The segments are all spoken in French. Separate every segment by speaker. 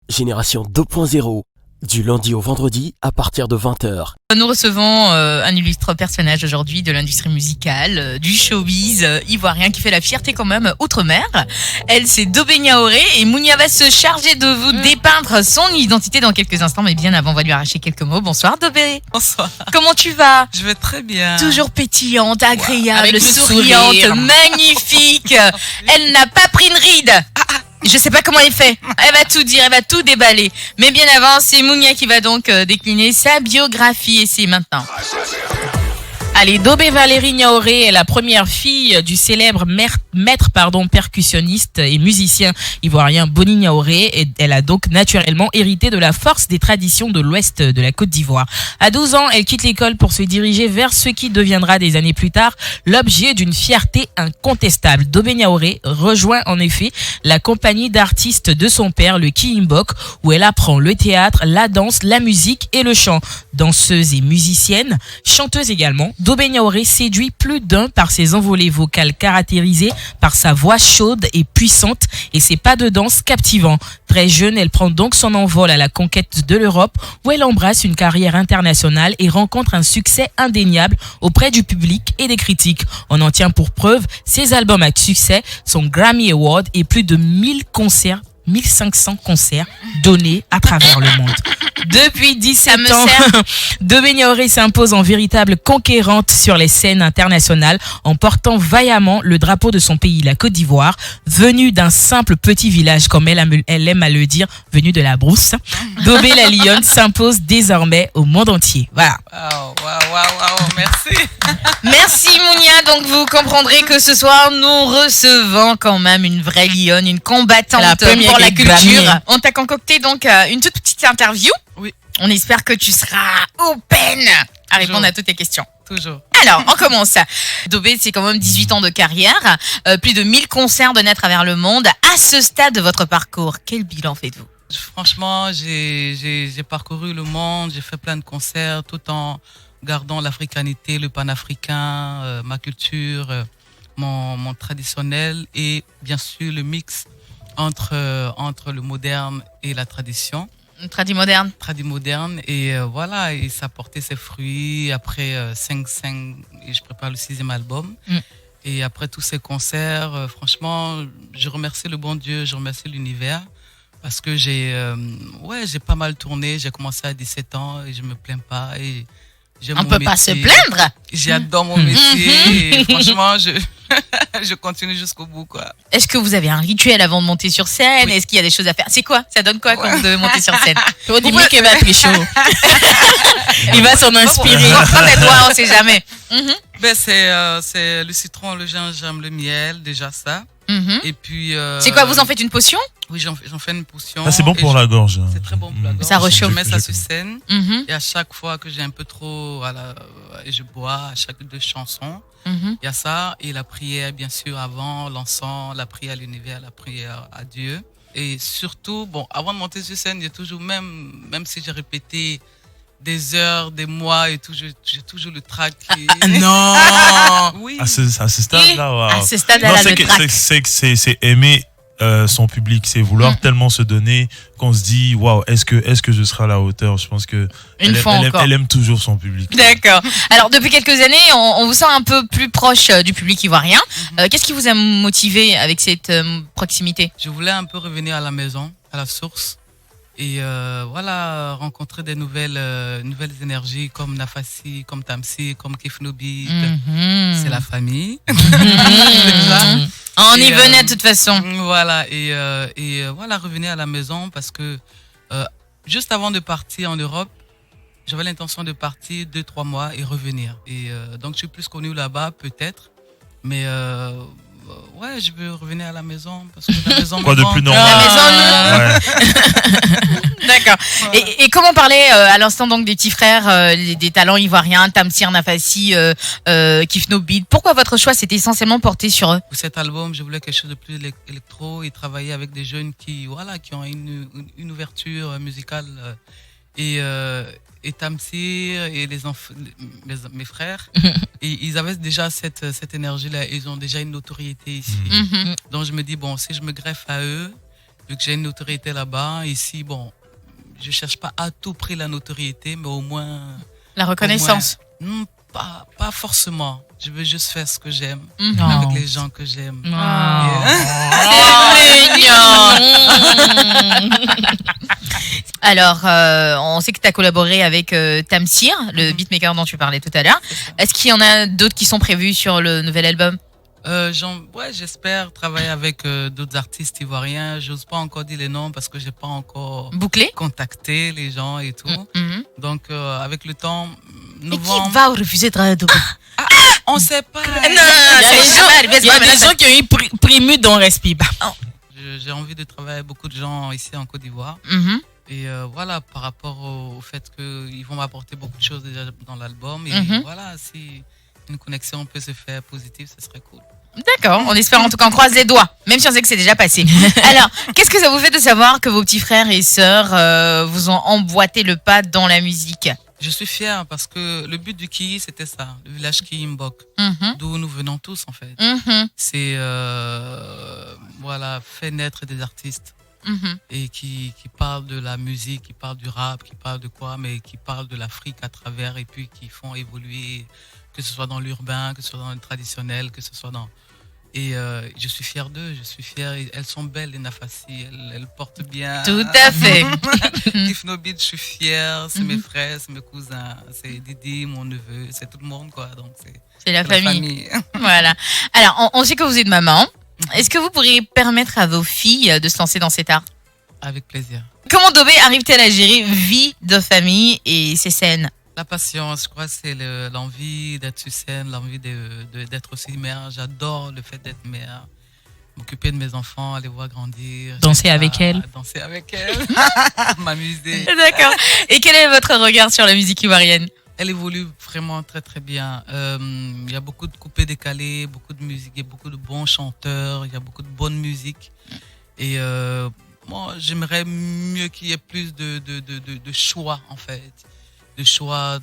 Speaker 1: Génération 2.0, du lundi au vendredi à partir de 20h.
Speaker 2: Nous recevons un illustre personnage aujourd'hui de l'industrie musicale, du showbiz ivoirien qui fait la fierté quand même outre-mer. Elle, c'est Dobé Niaoré et Mounia va se charger de vous dépeindre son identité dans quelques instants. Mais bien avant, on va lui arracher quelques mots. Bonsoir Dobé.
Speaker 3: Bonsoir.
Speaker 2: Comment tu vas?
Speaker 3: Je vais très bien.
Speaker 2: Toujours pétillante, agréable,
Speaker 3: Avec le
Speaker 2: souriante,
Speaker 3: sourire.
Speaker 2: magnifique. Elle n'a pas pris une ride. Je sais pas comment elle fait. Elle va tout dire, elle va tout déballer. Mais bien avant, c'est Mounia qui va donc décliner sa biographie et c'est maintenant. Allez, Dobé Valérie Niaoré est la première fille du célèbre maître percussionniste et musicien ivoirien Boni Niaoré et elle a donc naturellement hérité de la force des traditions de l'ouest de la Côte d'Ivoire. À 12 ans, elle quitte l'école pour se diriger vers ce qui deviendra des années plus tard l'objet d'une fierté incontestable. Dobé Niaoré rejoint en effet la compagnie d'artistes de son père, le Kiimbok, où elle apprend le théâtre, la danse, la musique et le chant. Danseuse et musicienne, chanteuse également, Dobé Niaoré séduit plus d'un par ses envolées vocales caractérisées par sa voix chaude et puissante et ses pas de danse captivants. Très jeune, elle prend donc son envol à la conquête de l'Europe où elle embrasse une carrière internationale et rencontre un succès indéniable auprès du public et des critiques. On en tient pour preuve ses albums à succès, son Grammy Award et plus de 1500 concerts donnés à travers le monde. Depuis 17 ans, Dobé Niaoré s'impose en véritable conquérante sur les scènes internationales en portant vaillamment le drapeau de son pays, la Côte d'Ivoire, venue d'un simple petit village, comme elle aime à le dire, venue de la brousse. Dobé la Lionne s'impose désormais au monde entier. Voilà.
Speaker 3: Wow, merci.
Speaker 2: Merci Mounia, donc vous comprendrez que ce soir nous recevons quand même une vraie lionne, une combattante pour la culture. On t'a concocté donc une toute petite interview.
Speaker 3: Oui.
Speaker 2: On espère que tu seras open à répondre à toutes tes questions.
Speaker 3: Toujours.
Speaker 2: Alors, on commence. Dobé, c'est quand même 18 ans de carrière, plus de 1000 concerts donnés à travers le monde. À ce stade de votre parcours, quel bilan faites-vous?
Speaker 3: Franchement, j'ai parcouru le monde, j'ai fait plein de concerts tout en gardant l'africanité, le panafricain, ma culture, mon traditionnel et bien sûr le mix entre le moderne et la tradition.
Speaker 2: Tradi moderne.
Speaker 3: Tradi moderne et voilà, et ça a porté ses fruits après 5 et je prépare le 6e album. Et après tous ces concerts, franchement, je remercie le bon Dieu, je remercie l'univers parce que j'ai pas mal tourné, j'ai commencé à 17 ans et je me plains pas et j'aime
Speaker 2: On
Speaker 3: mon
Speaker 2: peut
Speaker 3: métier.
Speaker 2: pas se plaindre.
Speaker 3: J'adore mon métier et franchement, je continue jusqu'au bout, quoi.
Speaker 2: Est-ce que vous avez un rituel avant de monter sur scène?
Speaker 3: Oui.
Speaker 2: Est-ce qu'il y a des choses à faire? C'est quoi? Ça donne quoi quand vous devez monter sur scène?
Speaker 3: Ouais.
Speaker 2: Il va être chaud. Il va s'en inspirer. On sait jamais.
Speaker 3: Ben c'est le citron, le gingembre, le miel, déjà ça. Et puis.
Speaker 2: C'est quoi? Vous en faites une potion?
Speaker 3: Oui, j'en fais une potion.
Speaker 4: Ça, c'est bon pour la gorge.
Speaker 3: C'est très bon pour la gorge.
Speaker 2: Ça rechauffe.
Speaker 3: Je mets ça sur scène. Et à chaque fois que j'ai un peu trop, je bois à chaque 2 chansons. Il y a ça et la prière, bien sûr, avant, l'encens, la prière à l'univers, la prière à Dieu. Et surtout, bon, avant de monter sur scène, j'ai toujours, même si j'ai répété des heures, des mois et tout, j'ai toujours le trac.
Speaker 2: Non.
Speaker 3: Oui.
Speaker 4: À ce stade-là, wow.
Speaker 2: À ce stade-là, le trac.
Speaker 4: C'est aimer son public, c'est vouloir tellement se donner qu'on se dit waouh, est-ce que je serai à la hauteur. Je pense que elle aime toujours son public.
Speaker 2: D'accord. Alors depuis quelques années, on vous sent un peu plus proche du public ivoirien. Qu'est-ce qui vous a motivé avec cette proximité?
Speaker 3: Je voulais un peu revenir à la maison, à la source. Et voilà, rencontrer des nouvelles énergies comme Nafassi, comme Tamsi, comme Kifnobi. C'est la famille.
Speaker 2: On y venait de toute façon.
Speaker 3: Voilà, et voilà, revenir à la maison parce que juste avant de partir en Europe, j'avais l'intention de partir 2-3 mois et revenir. Et donc je suis plus connu là-bas peut-être, mais ouais, je veux revenir à la maison parce que la maison
Speaker 4: Quoi
Speaker 3: me
Speaker 4: de
Speaker 3: manque.
Speaker 4: plus normal?
Speaker 2: D'accord. Et comment parler à l'instant donc des petits frères, des talents ivoiriens, Tamsir, Nafassi, Kifnobi? Pourquoi votre choix s'est essentiellement porté sur eux?
Speaker 3: Pour cet album, je voulais quelque chose de plus électro et travailler avec des jeunes qui ont une ouverture musicale et Tamsir et mes frères et ils avaient déjà cette énergie là, ils ont déjà une notoriété ici. Donc je me dis bon, si je me greffe à eux Vu que j'ai une notoriété là-bas, ici, bon, je cherche pas à tout prix la notoriété, mais au moins...
Speaker 2: La reconnaissance.
Speaker 3: Pas forcément. Je veux juste faire ce que j'aime,
Speaker 2: Non.
Speaker 3: avec les gens que j'aime.
Speaker 2: C'est mignon. Alors, on sait que tu as collaboré avec Tamsir, le beatmaker dont tu parlais tout à l'heure. Est-ce qu'il y en a d'autres qui sont prévus sur le nouvel album?
Speaker 3: J'espère travailler avec d'autres artistes ivoiriens. J'ose pas encore dire les noms parce que j'ai pas encore
Speaker 2: bouclé
Speaker 3: contacté les gens et tout. Donc avec le temps,
Speaker 2: novembre. Mais qui va refuser de travailler avec
Speaker 3: on sait pas.
Speaker 5: Il y a des gens qui ont eu Primus dont on respire pas.
Speaker 3: J'ai envie de travailler avec beaucoup de gens ici en Côte d'Ivoire. Et voilà, par rapport au fait qu'ils vont m'apporter beaucoup de choses déjà dans l'album. Et voilà, si une connexion peut se faire positive, ce serait cool.
Speaker 2: D'accord, on espère en tout cas, on croise les doigts, même si on sait que c'est déjà passé. Alors, qu'est-ce que ça vous fait de savoir que vos petits frères et sœurs vous ont emboîté le pas dans la musique?
Speaker 3: Je suis fier parce que le but du Ki, c'était ça, le village Ki Mbok, d'où nous venons tous en fait. C'est voilà, fait naître des artistes et qui parlent de la musique, qui parlent du rap, qui parlent de quoi, mais qui parlent de l'Afrique à travers et puis qui font évoluer, que ce soit dans l'urbain, que ce soit dans le traditionnel, que ce soit dans... Et je suis fier d'eux, je suis fier. Elles sont belles, les Nafassi, elles portent bien.
Speaker 2: Tout à fait.
Speaker 3: Kifnobit, je suis fier, c'est mes frères, c'est mes cousins, c'est Didi, mon neveu, c'est tout le monde, quoi. Donc
Speaker 2: c'est la famille. Voilà. Alors, on sait que vous êtes maman. Est-ce que vous pourriez permettre à vos filles de se lancer dans cet art?
Speaker 3: Avec plaisir.
Speaker 2: Comment Dobé arrive-t-elle à gérer vie de famille et ses scènes?
Speaker 3: La passion, je crois que c'est l'envie d'être sur scène, l'envie d'être aussi mère. J'adore le fait d'être mère, m'occuper de mes enfants, les voir grandir.
Speaker 5: Danser avec elles.
Speaker 3: Danser avec elles, m'amuser.
Speaker 2: D'accord. Et quel est votre regard sur la musique ivoirienne?
Speaker 3: Elle évolue vraiment très très bien. Il y a beaucoup de coupés décalés, beaucoup de musique, il y a beaucoup de bons chanteurs, il y a beaucoup de bonne musique. Et moi, j'aimerais mieux qu'il y ait plus de choix en fait. De choix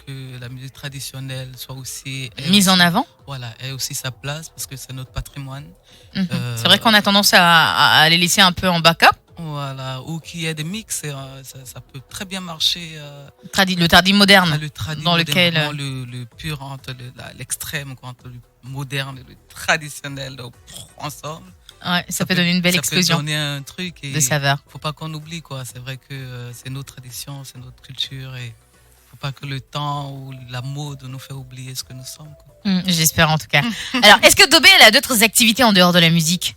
Speaker 3: que la musique traditionnelle soit aussi
Speaker 2: mise en avant.
Speaker 3: Voilà, ait aussi sa place parce que c'est notre patrimoine.
Speaker 2: C'est vrai qu'on a tendance à les laisser un peu en backup.
Speaker 3: Voilà, ou qu'il y ait des mix, ça peut très bien marcher.
Speaker 2: Le tardi moderne,
Speaker 3: dans lequel le pur entre l'extrême, entre le moderne et le traditionnel ensemble.
Speaker 2: Ouais, ça peut donner une belle explosion.
Speaker 3: Ça peut donner un truc
Speaker 2: de saveur.
Speaker 3: Faut pas qu'on oublie quoi. C'est vrai que c'est nos traditions, c'est notre culture et faut pas que le temps ou la mode nous fait oublier ce que nous sommes.
Speaker 2: J'espère en tout cas. Alors, est-ce que Dobé a d'autres activités en dehors de la musique?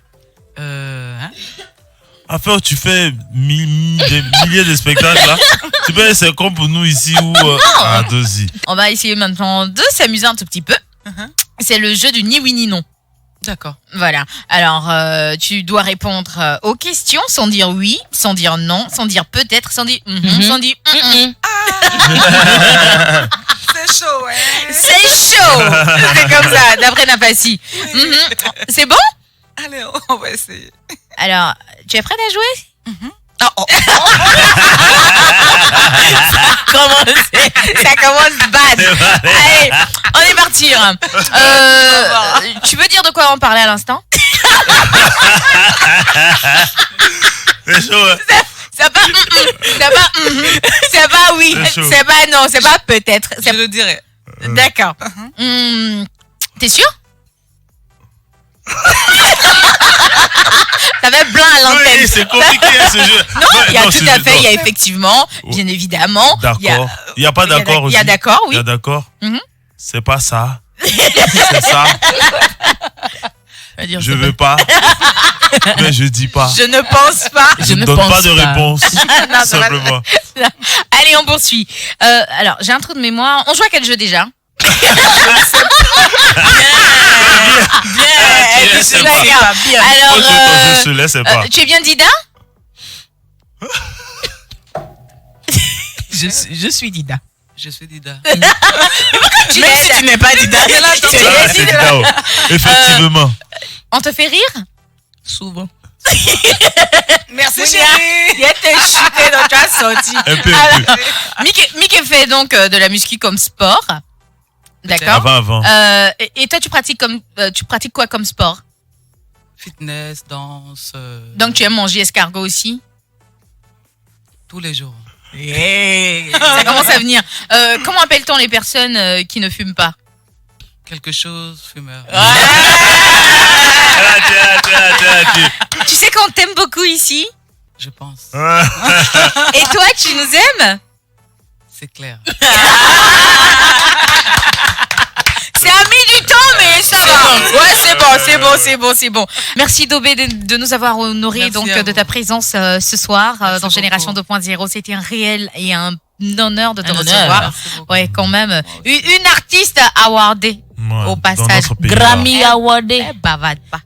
Speaker 4: Enfin, tu fais des milliers de spectacles là. Tu peux, c'est comme pour nous ici ou dosi.
Speaker 2: On va essayer maintenant de s'amuser un tout petit peu. C'est le jeu du ni oui ni non.
Speaker 3: D'accord.
Speaker 2: Voilà. Alors, tu dois répondre aux questions sans dire oui, sans dire non, sans dire peut-être, sans dire sans dire
Speaker 3: C'est chaud, ouais.
Speaker 2: C'est chaud. C'est comme ça, d'après Nafassi. C'est bon?
Speaker 3: Allez, on va essayer.
Speaker 2: Alors, tu es prête à jouer? Ça commence bad. Allez, on est parti. Tu veux dire de quoi on parlait à l'instant?
Speaker 4: C'est chaud.
Speaker 2: C'est pas oui, c'est pas non, c'est pas peut-être.
Speaker 3: Je le dirai.
Speaker 2: D'accord. T'es sûr? Ça va blanc à l'antenne.
Speaker 4: Oui, c'est compliqué ce jeu.
Speaker 2: Non, il y a tout à fait, il y a effectivement, bien évidemment.
Speaker 4: D'accord. Il n'y a pas d'accord aussi.
Speaker 2: Il y a d'accord, oui.
Speaker 4: Il y a d'accord. C'est pas ça. C'est ça. Je veux pas. Mais je dis pas.
Speaker 2: Je ne pense pas.
Speaker 4: Je ne donne pas de réponse. Non, simplement.
Speaker 2: Allez, on poursuit. Alors, j'ai un trou de mémoire. On joue à quel jeu déjà? Bien. Alors,
Speaker 4: je te laisse pas.
Speaker 2: Tu es bien Dida?
Speaker 5: Je suis Dida.
Speaker 3: Je suis Dida.
Speaker 5: Même si tu n'es pas Dida.
Speaker 4: C'est Dida. Effectivement.
Speaker 2: On te fait rire?
Speaker 5: Souvent.
Speaker 3: Merci chérie.
Speaker 5: Il était chuté donc tu as sorti.
Speaker 4: Un peu.
Speaker 2: Mickey fait donc de la muscu comme sport. D'accord.
Speaker 4: Avant.
Speaker 2: Et toi, tu pratiques quoi comme sport?
Speaker 3: Fitness, danse.
Speaker 2: Donc tu aimes manger escargot aussi?
Speaker 3: Tous les jours.
Speaker 2: Ça commence à venir. Comment appelle-t-on les personnes qui ne fument pas?
Speaker 3: Quelque chose, fumeur.
Speaker 2: Tu sais qu'on t'aime beaucoup ici?
Speaker 3: Je pense.
Speaker 2: Et toi, tu nous aimes?
Speaker 3: C'est clair.
Speaker 2: C'est a mis du temps, mais ça va. Ouais, c'est bon. Merci Dobé de nous avoir honoré de ta présence ce soir dans Génération 2.0. C'était un réel et un honneur de te recevoir. Ouais, quand même. Une artiste awardée au passage.
Speaker 5: Grammy awardée.
Speaker 2: Bavade pas.